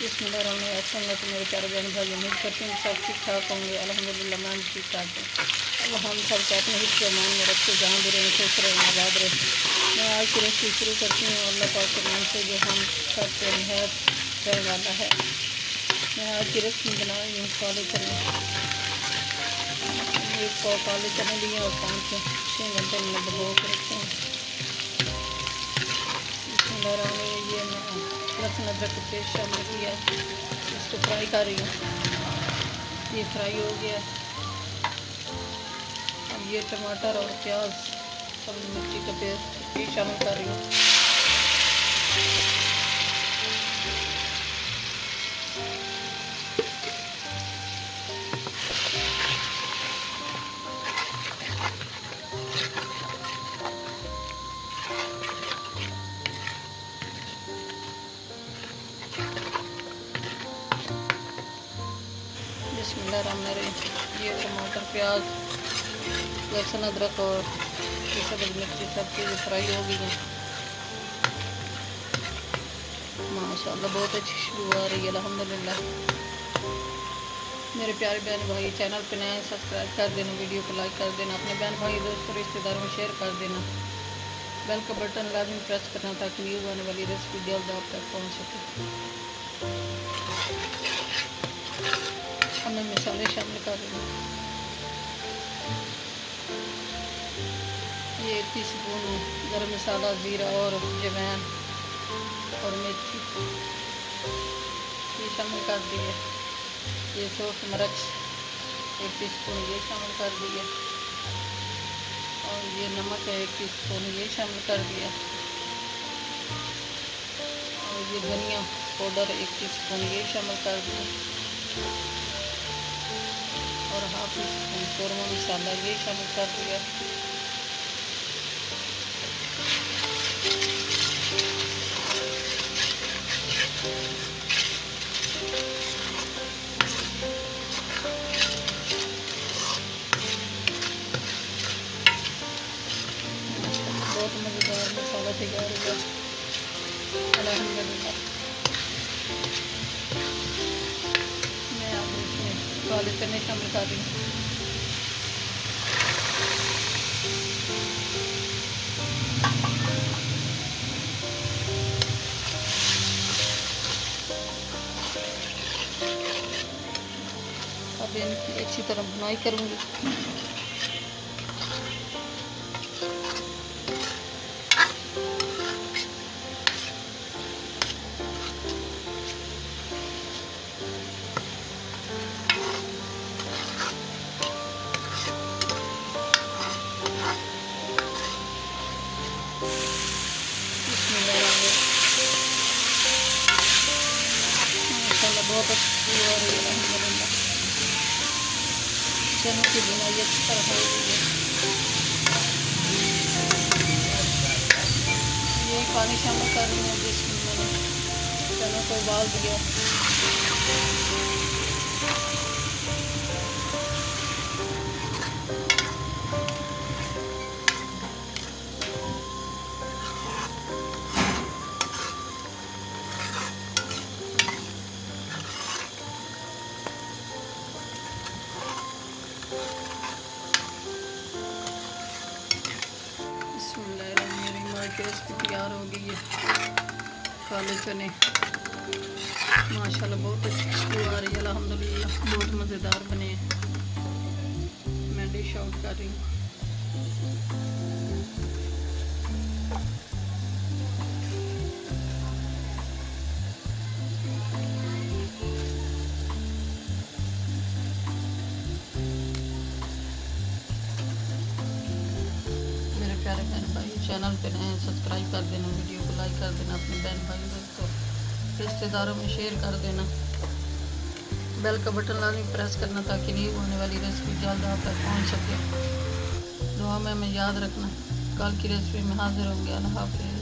बिस्मिल्लाहिर्रहमानिर्रहीम। तो मेरे प्यारे बहन भाई, उम्मीद करती हूँ सब ठीक ठाक होंगे। अल्हम्दुलिल्लाह मैं भी ठीक ठाक हूँ। अल्लाह हम सब को अपने हिफ्ज़ मान में रखे, जहाँ भी रहें खुश रहें, आबाद रहें। मैं आज की रेसिपी शुरू करती हूँ अल्लाह पाक के नाम से, जो हम सब पे निहायत रहने वाला है। मैं आज की रेसिपी बना रही हूँ काले चने। एक पाव काले चने लिए और 5 से 6 घंटे मैंने भिगो के रखे हैं। ये मैं लहसुन अदरक का पेस्ट शामिल किया, इसको फ्राई कर रही हूँ। ये फ्राई हो गया। अब ये टमाटर और प्याज और मिर्ची का पेस्ट भी शामिल कर रही हूँ। बिस्मिल्लाहिर्रहमानिर्रहीम। ये टमाटर प्याज लहसुन अदरक और ये सब्ज़ मिर्ची सब चीज़ें फ्राई हो गई हैं। माशाल्लाह बहुत अच्छी खुशबू आ रही है अल्हम्दुलिल्लाह। मेरे प्यारे बहन भाई, चैनल पे नए सब्सक्राइब कर देना, वीडियो को लाइक कर देना, अपने बहन भाई दोस्तों रिश्तेदारों में शेयर कर देना। बेल का बटन लाजमी प्रेस करना ताकि न्यू आने वाली रेसिपी जल्द आप तक पहुँच सके। अब मैं मसाले शामिल कर रही हूँ। ये 1 टीस्पून गरम मसाला, ज़ीरा और अजवाइन और मेथी ये शामिल कर दिए। ये सूख मिर्च 1 टीस्पून ये शामिल कर दिए और ये नमक है 1 टीस्पून ये शामिल कर दिया और ये धनिया पाउडर 1 टीस्पून ये शामिल कर दिया और हाफ टीस्पून कौरमा मसाला ये शामिल कर दिया। बहुत मज़ेदार मसाला तैयार हुआ अल्हम्दुलिल्लाह। मैं अब इसमें काले चने शामिल कर रही हूँ। अब इनकी अच्छी तरह भुनाई करूँगी। बहुत अच्छी हो रही है अल्हम्दुलिल्लाह। चनों की बुनाई अच्छी तरह हो रही है। यही पानी शामिल कर रही हूँ जिसमें मैंने चनों को उबाल दिया। रेसिपी तैयार हो गई है काले चने। माशाल्लाह बहुत अच्छी खुशबू आ रही है अल्हम्दुलिल्लाह। बहुत मज़ेदार बने हैं। मैं डिश आउट कर रही हूँ। प्यारे बहन भाई, चैनल पे नए सब्सक्राइब कर देना, वीडियो को लाइक कर देना, अपने बहन भाई दोस्तों रिश्तेदारों में शेयर कर देना। बेल का बटन लाजमी प्रेस करना ताकि न्यू होने वाली रेसिपी जल्द आप तक पहुंच सके। दुआ में हमें याद रखना। कल की रेसिपी में हाजिर होंगे। अल्लाह हाफ़िज़।